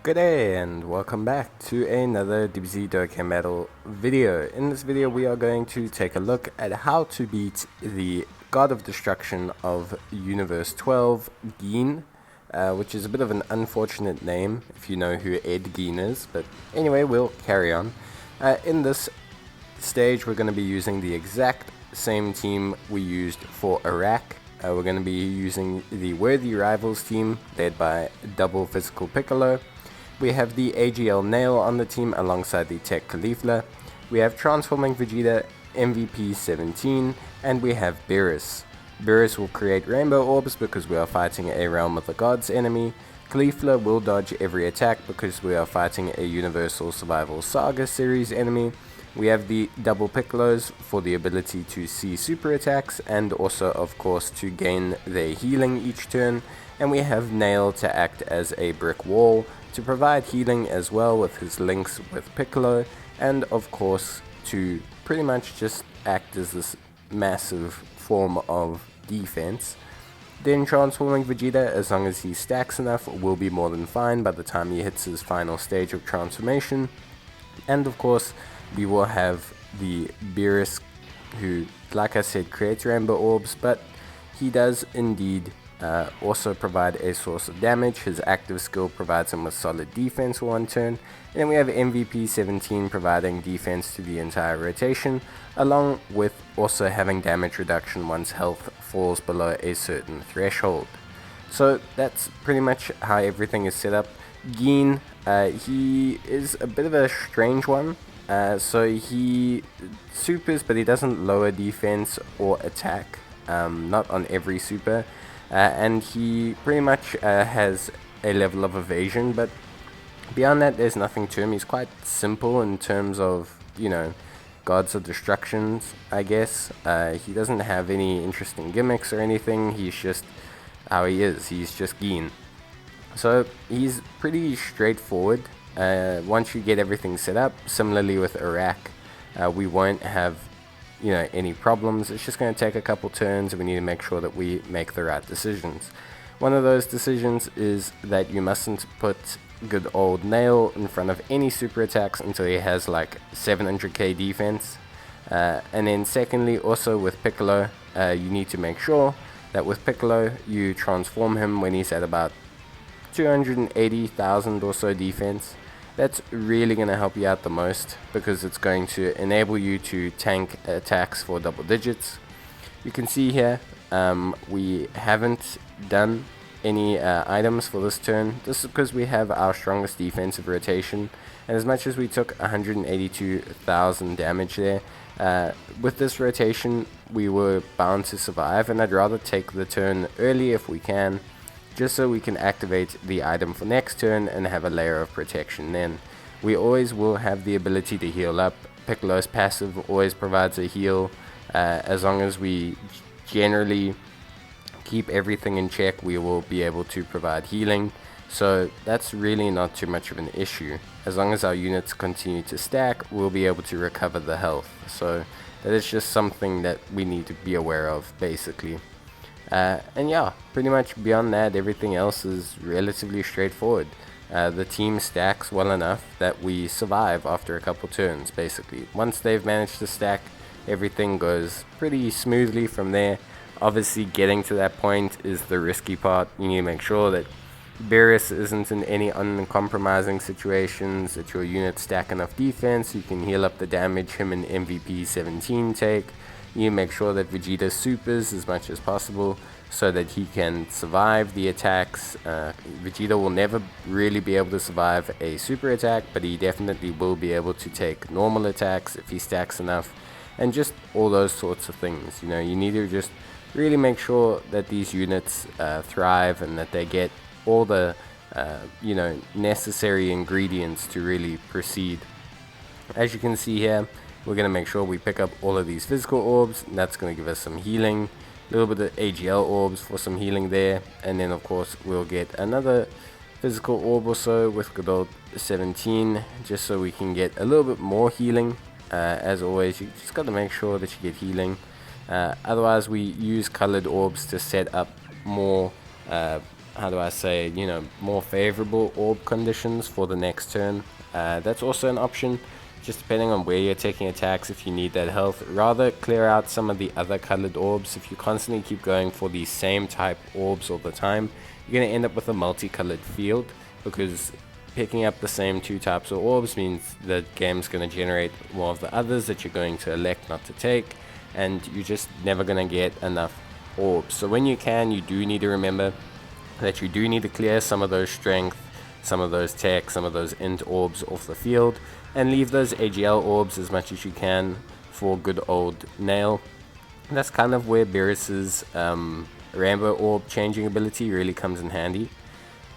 Good day and welcome back to another DBZ Dokkan Battle video. In this video we are going to take a look at how to beat the God of Destruction of Universe 12, Gin, which is a bit of an unfortunate name if you know who Ed Gein is, but anyway, we'll carry on. In this stage we're going to be using the exact same team we used for Iraq. We're going to be using the Worthy Rivals team led by Double Physical Piccolo. We have the AGL Nail on the team alongside the Tech Caulifla. We have Transforming Vegeta MVP 17, and we have Beerus. Beerus will create rainbow orbs because we are fighting a Realm of the Gods enemy. Caulifla will dodge every attack because we are fighting a Universal Survival Saga series enemy. We have the Double Piccolos for the ability to see super attacks and also of course to gain their healing each turn. And we have Nail to act as a brick wall to provide healing as well with his links with Piccolo, and of course to pretty much just act as this massive form of defense. Then Transforming Vegeta, as long as he stacks enough, will be more than fine by the time he hits his final stage of transformation. And of course we will have the Beerus, who, like I said, creates rainbow orbs, but he does indeed also provide a source of damage. His active skill provides him with solid defense for one turn. And then we have MVP 17 providing defense to the entire rotation, along with also having damage reduction once health falls below a certain threshold. So that's pretty much how everything is set up. Gin, he is a bit of a strange one. So he supers, but he doesn't lower defense or attack, not on every super. And he pretty much has a level of evasion, but beyond that there's nothing to him. He's quite simple in terms of, you know, gods of destructions, I guess. He doesn't have any interesting gimmicks or anything. He's just how he is. He's just Gin. So he's pretty straightforward. Once you get everything set up, similarly with Iraq, we won't have any problems. It's just going to take a couple turns, and we need to make sure that we make the right decisions. One of those decisions is that you mustn't put good old Nail in front of any super attacks until he has like 700k defense. And then secondly, also with Piccolo, you need to make sure that with Piccolo you transform him when he's at about 280,000 or so defense. That's really going to help you out the most because it's going to enable you to tank attacks for double digits. You can see here we haven't done any items for this turn. This is because we have our strongest defensive rotation, and as much as we took 182,000 damage there, with this rotation we were bound to survive, and I'd rather take the turn early if we can, just so we can activate the item for next turn and have a layer of protection then. We always will have the ability to heal up. Piccolo's passive always provides a heal. As long as we generally keep everything in check, we will be able to provide healing. So that's really not too much of an issue. As long as our units continue to stack, we'll be able to recover the health. So that is just something that we need to be aware of, basically. And yeah, pretty much beyond that, everything else is relatively straightforward. The team stacks well enough that we survive after a couple turns, basically. Once they've managed to stack, everything goes pretty smoothly from there. Obviously, getting to that point is the risky part. You need to make sure that Beerus isn't in any uncompromising situations, that your units stack enough defense, you can heal up the damage him and MVP 17 take. You make sure that Vegeta supers as much as possible so that he can survive the attacks. Vegeta will never really be able to survive a super attack, but he definitely will be able to take normal attacks if he stacks enough, and just all those sorts of things. You need to just really make sure that these units thrive and that they get all the necessary ingredients to really proceed. As you can see here, we're going to make sure we pick up all of these physical orbs, and that's going to give us some healing. A little bit of AGL orbs for some healing there. And then of course we'll get another physical orb or so with good old 17, just so we can get a little bit more healing. As always, you just got to make sure that you get healing. Otherwise we use colored orbs to set up more how do I say, more favorable orb conditions for the next turn. That's also an option, just depending on where you're taking attacks. If you need that health, rather clear out some of the other colored orbs. If you constantly keep going for the same type orbs all the time, you're going to end up with a multicolored field, because picking up the same two types of orbs means the game's going to generate more of the others that you're going to elect not to take, and you're just never going to get enough orbs. So when you can, you do need to remember that you do need to clear some of those strength, some of those tech, some of those int orbs off the field, and leave those AGL orbs as much as you can for good old Nail. And that's kind of where Beerus's Rainbow Orb changing ability really comes in handy,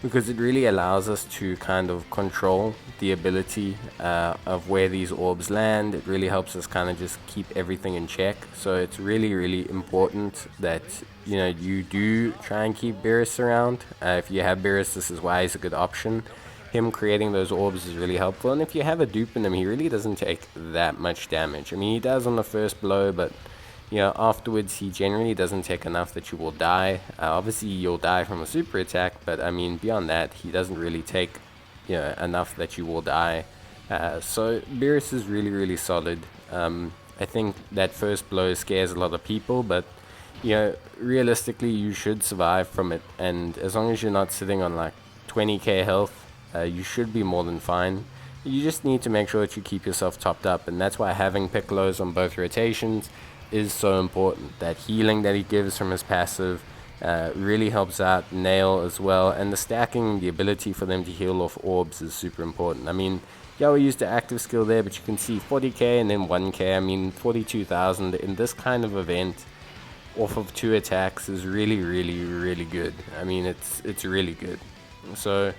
because it really allows us to kind of control the ability of where these orbs land. It really helps us kind of just keep everything in check. So it's really, really important that you do try and keep Beerus around. If you have Beerus, this is why he's a good option. Him creating those orbs is really helpful, and if you have a dupe in him, he really doesn't take that much damage. I mean, he does on the first blow, but afterwards he generally doesn't take enough that you will die. Obviously you'll die from a super attack, but I mean, beyond that, he doesn't really take enough that you will die. So Beerus is really, really solid. I think that first blow scares a lot of people, but realistically you should survive from it, and as long as you're not sitting on like 20k health, you should be more than fine. You just need to make sure that you keep yourself topped up, and that's why having Piccolos on both rotations is so important. That healing that he gives from his passive really helps out Nail as well, and the stacking, the ability for them to heal off orbs is super important. I mean, yeah, we used the active skill there, but you can see 40k and then 1k. I mean, 42,000 in this kind of event off of 2 attacks is really, really, really good. I mean, it's really good. So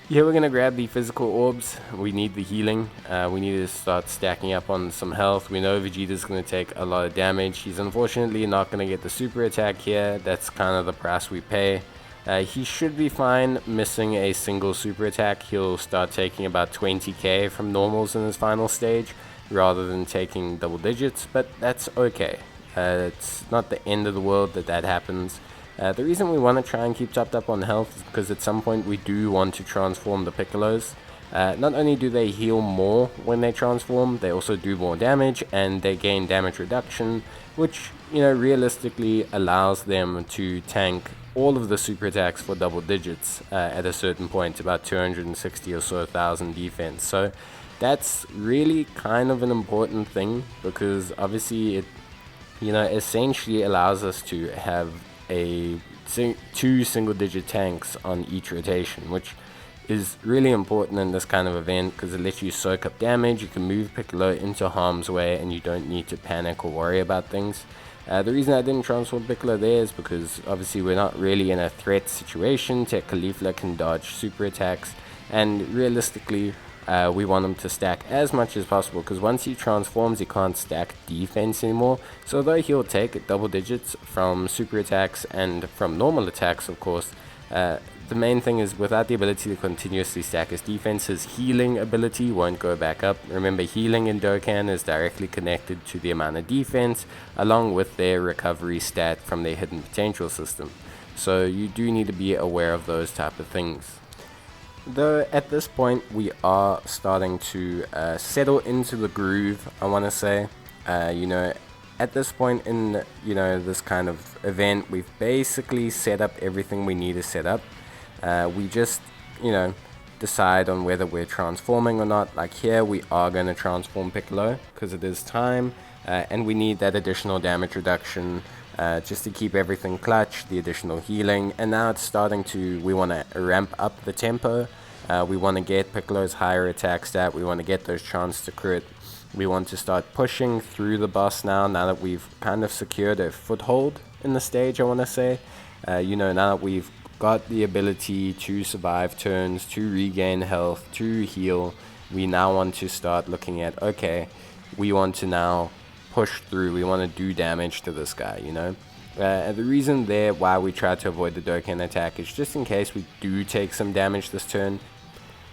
yeah, we're going to grab the physical orbs. We need the healing. We need to start stacking up on some health. We know Vegeta's going to take a lot of damage. He's unfortunately not going to get the super attack here. That's kind of the price we pay. He should be fine missing a single super attack. He'll start taking about 20k from normals in his final stage, rather than taking double digits, but that's okay. It's not the end of the world that happens. The reason we want to try and keep topped up on health is because at some point we do want to transform the Piccolos. Not only do they heal more when they transform, they also do more damage, and they gain damage reduction, which realistically allows them to tank all of the super attacks for double digits at a certain point, about 260 or so thousand defense. So that's really kind of an important thing, because obviously it essentially allows us to have two single-digit tanks on each rotation, which is really important in this kind of event, because it lets you soak up damage. You can move Piccolo into harm's way, and you don't need to panic or worry about things. The reason I didn't transform Piccolo there is because obviously we're not really in a threat situation. Tech Caulifla can dodge super attacks, and realistically we want him to stack as much as possible, because once he transforms he can't stack defense anymore. So although he'll take double digits from super attacks and from normal attacks, of course, the main thing is, without the ability to continuously stack his defense, his healing ability won't go back up. Remember, healing in Dokkan is directly connected to the amount of defense, along with their recovery stat from their hidden potential system. So you do need to be aware of those type of things. Though at this point we are starting to settle into the groove, I want to say. At this point in this kind of event, we've basically set up everything we need to set up. We just decide on whether we're transforming or not. Like here, we are going to transform Piccolo because it is time, and we need that additional damage reduction just to keep everything clutch, the additional healing. And now it's starting to, we want to ramp up the tempo. We want to get Piccolo's higher attack stat. We want to get those chance to crit. We want to start pushing through the boss now that we've kind of secured a foothold in the stage, I want to say. Now that we've got the ability to survive turns, to regain health, to heal, we now want to start looking at, okay, we want to now push through. We want to do damage to this guy, the reason there why we try to avoid the Dokkan attack is just in case we do take some damage this turn.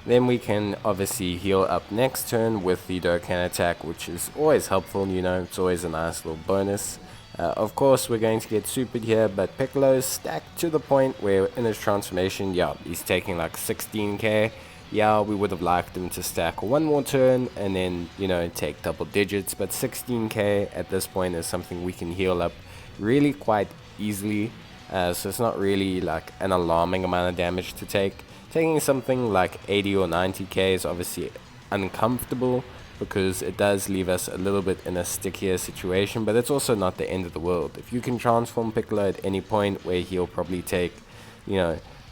Then we can obviously heal up next turn with the Dokkan attack, which is always helpful, it's always a nice little bonus. Of course, we're going to get supered here, but Piccolo is stacked to the point where in his transformation, yeah, he's taking like 16k. Yeah, we would have liked him to stack one more turn and then, take double digits, but 16k at this point is something we can heal up really quite easily. So it's not really like an alarming amount of damage to take. Taking something like 80 or 90k is obviously uncomfortable because it does leave us a little bit in a stickier situation, but it's also not the end of the world. If you can transform Piccolo at any point where he'll probably take,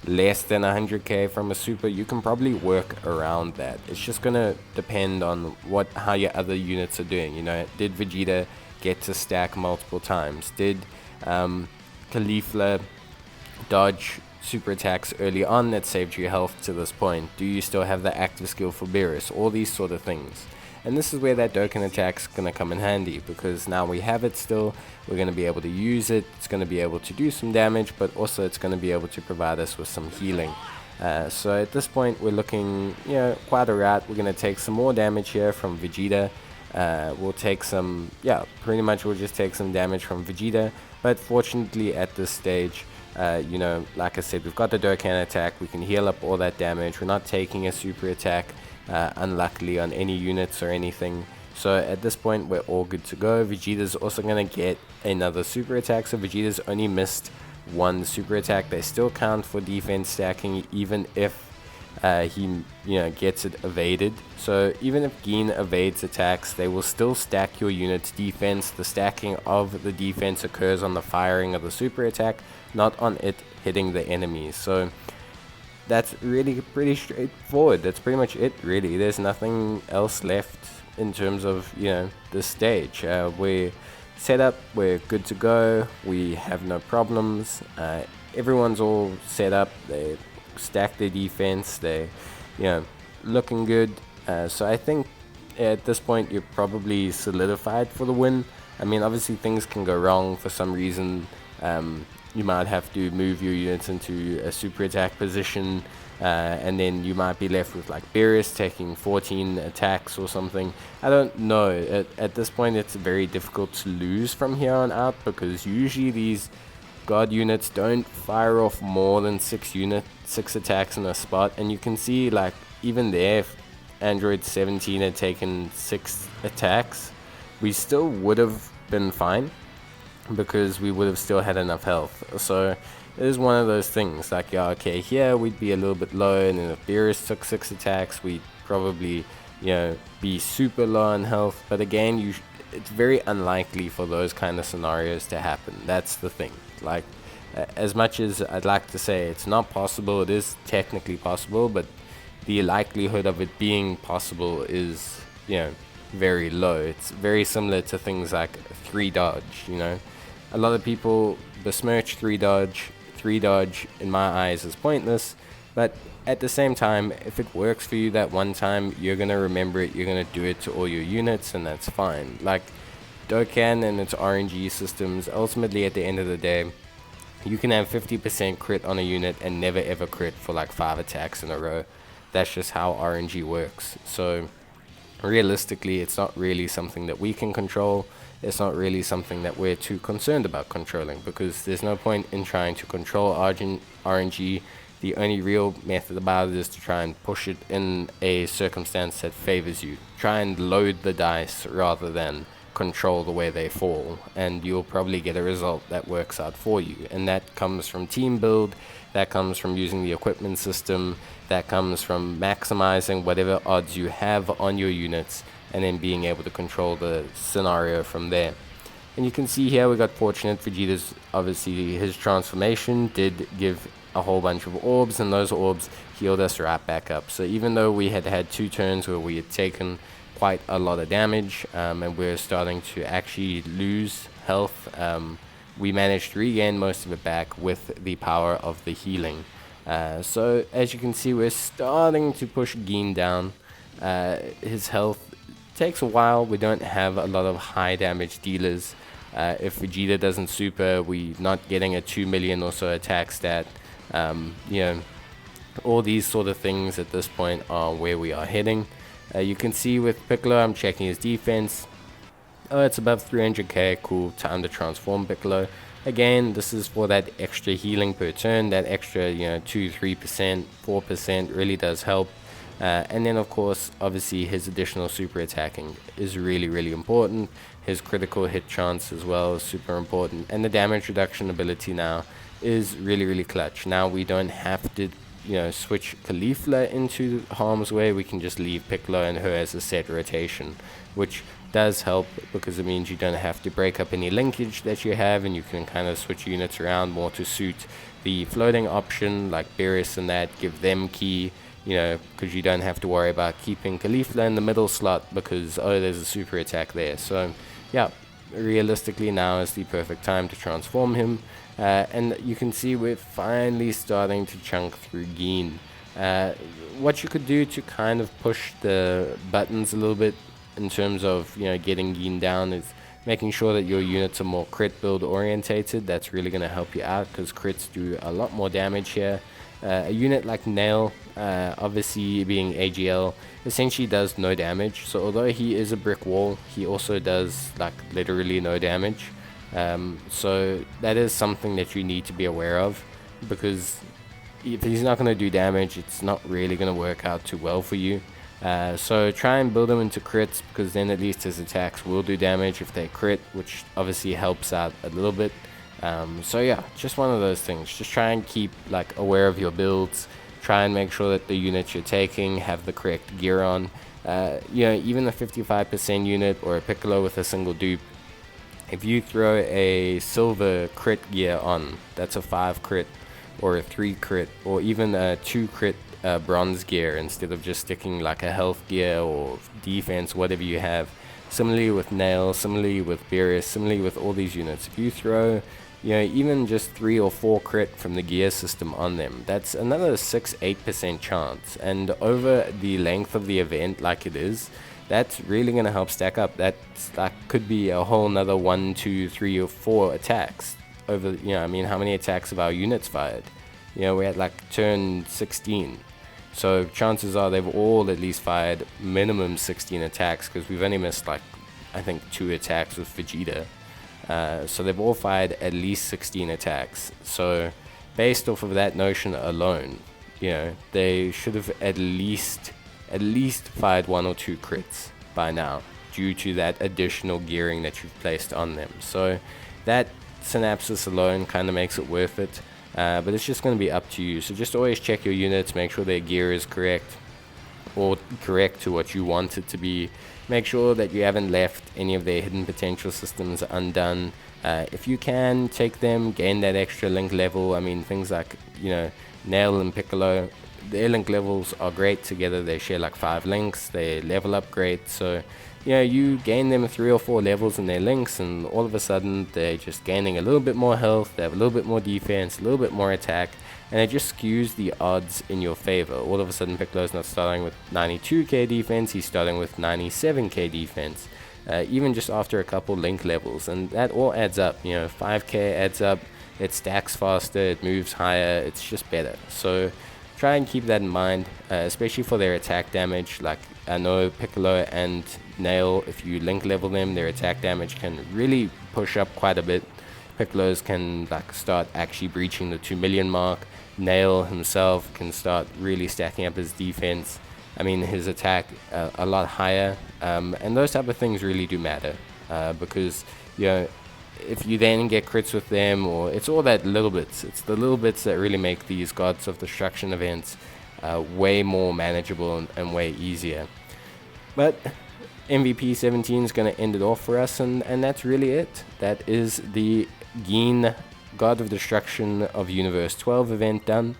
less than 100k from a super, you can probably work around that. It's just gonna depend on how your other units are doing. Did Vegeta get to stack multiple times? Did Caulifla dodge super attacks early on that saved you health to this point? Do you still have the active skill for Beerus? All these sort of things. And this is where that Dokkan attack's going to come in handy, because now we have it still, we're going to be able to use it, it's going to be able to do some damage, but also it's going to be able to provide us with some healing. So at this point we're looking, quite alright. We're going to take some more damage here from Vegeta. We'll take some, pretty much we'll just take some damage from Vegeta, but fortunately at this stage, like I said, we've got the Dokkan attack, we can heal up all that damage, we're not taking a super attack, unluckily on any units or anything. So at this point we're all good to go. Vegeta's also going to get another super attack, so Vegeta's only missed one super attack. They still count for defense stacking even if he gets it evaded. So even if Gin evades attacks, they will still stack your unit's defense. The stacking of the defense occurs on the firing of the super attack, not on it hitting the enemy. So that's really pretty straightforward. That's pretty much it, really. There's nothing else left in terms of this stage. We're set up, we're good to go, we have no problems. Everyone's all set up, they stack their defense, they looking good. So I think at this point you're probably solidified for the win. I mean, obviously things can go wrong for some reason. You might have to move your units into a super attack position, and then you might be left with like Beerus taking 14 attacks or something. I don't know. At this point it's very difficult to lose from here on out, because usually these God units don't fire off more than 6 attacks in a spot, and you can see like even there, if Android 17 had taken 6 attacks, we still would have been fine, because we would have still had enough health. So it is one of those things like, okay, here we'd be a little bit low, and then if Beerus took 6 attacks we'd probably be super low on health. But again, it's very unlikely for those kind of scenarios to happen. That's the thing. Like, as much as I'd like to say it's not possible, it is technically possible, but the likelihood of it being possible is very low. It's very similar to things like 3 dodge. A lot of people besmirch 3 dodge. 3 dodge in my eyes is pointless, but at the same time, if it works for you that one time, you're gonna remember it, you're gonna do it to all your units, and that's fine. Like Dokkan and its RNG systems, ultimately at the end of the day, you can have 50% crit on a unit and never ever crit for like 5 attacks in a row. That's just how RNG works. So realistically, it's not really something that we can control. It's not really something that we're too concerned about controlling, because there's no point in trying to control RNG. The only real method about it is to try and push it in a circumstance that favors you. Try and load the dice rather than control the way they fall, and you'll probably get a result that works out for you. And that comes from team build, that comes from using the equipment system, that comes from maximizing whatever odds you have on your units, and then being able to control the scenario from there. And you can see here we got fortunate. Vegeta's, obviously his transformation did give a whole bunch of orbs, and those orbs healed us right back up. So even though we had 2 turns where we had taken quite a lot of damage, and we're starting to actually lose health, we managed to regain most of it back with the power of the healing. So as you can see, we're starting to push Gin down. His health takes a while. We don't have a lot of high damage dealers. If Vegeta doesn't super, we're not getting a 2 million or so attack stat. All these sort of things at this point are where we are heading. You can see with Piccolo, I'm checking his defense. Oh, it's above 300k, cool, time to transform Piccolo. Again, this is for that extra healing per turn, that extra, 2, 3%, 4% really does help. And then, of course, obviously, his additional super attacking is really, really important. His critical hit chance as well is super important. And the damage reduction ability now is really, really clutch. Now we don't have to, switch Caulifla into harm's way. We can just leave Piccolo and her as a set rotation, which does help because it means you don't have to break up any linkage that you have, and you can kind of switch units around more to suit the floating option, like Beerus and that, give them key, because you don't have to worry about keeping Caulifla in the middle slot because, oh, there's a super attack there. So, yeah, realistically now is the perfect time to transform him. And you can see we're finally starting to chunk through Gin. What you could do to kind of push the buttons a little bit in terms of getting Gin down is making sure that your units are more crit build orientated. That's really going to help you out because crits do a lot more damage here. A unit like Nail, obviously being AGL, essentially does no damage. So although he is a brick wall, he also does like literally no damage. So that is something that you need to be aware of, because if he's not going to do damage, it's not really going to work out too well for you. So try and build him into crits, because then at least his attacks will do damage if they crit, which obviously helps out a little bit. So yeah, just one of those things. Just try and keep like aware of your builds. Try and make sure that the units you're taking have the correct gear on. Even a 55% unit or a Piccolo with a single dupe, if you throw a silver crit gear on, that's a 5 crit or a 3 crit or even a 2 crit bronze gear instead of just sticking like a health gear or defense, whatever you have. Similarly with Nail, similarly with Beerus, similarly with all these units. If you throw, even just 3 or 4 crit from the gear system on them, that's another 6-8% chance. And over the length of the event, like it is, that's really going to help stack up. That's like could be a whole another 1, 2, 3, or 4 attacks over. How many attacks have our units fired? We're at like turn 16. So chances are they've all at least fired minimum 16 attacks, because we've only missed like, I think, 2 attacks with Vegeta. So they've all fired at least 16 attacks. So based off of that notion alone, they should have at least fired 1 or 2 crits by now, due to that additional gearing that you've placed on them. So that synapsis alone kind of makes it worth it. But it's just going to be up to you. So just always check your units, make sure their gear is correct, or correct to what you want it to be. Make sure that you haven't left any of their hidden potential systems undone. If you can, take them, gain that extra link level. Things like, Nail and Piccolo, their link levels are great together. They share like 5 links, they level up great. So you gain them 3 or 4 levels in their links, and all of a sudden they're just gaining a little bit more health, they have a little bit more defense, a little bit more attack, and it just skews the odds in your favor. All of a sudden Piccolo's not starting with 92k defense, he's starting with 97k defense, even just after a couple link levels, and that all adds up. 5k adds up, it stacks faster, it moves higher, it's just better. So try and keep that in mind, especially for their attack damage. Like, I know Piccolo and Nail, if you link level them, their attack damage can really push up quite a bit. Piccolo's can like start actually breaching the 2 million mark. Nail himself can start really stacking up his defense. His attack a lot higher, and those type of things really do matter, because if you then get crits with them, or it's all that little bits. It's the little bits that really make these Gods of Destruction events way more manageable and way easier. But MVP 17 is going to end it off for us, and that's really it. That is the Gin God of Destruction of Universe 12 event done.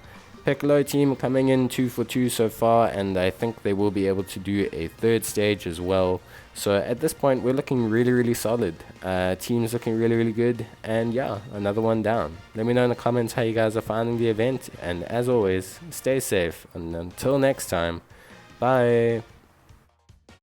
Piccolo team coming in 2 for 2 so far, and I think they will be able to do a 3rd stage as well. So at this point, we're looking really, really solid. Team's looking really, really good, and yeah, another one down. Let me know in the comments how you guys are finding the event, and as always, stay safe, and until next time, bye.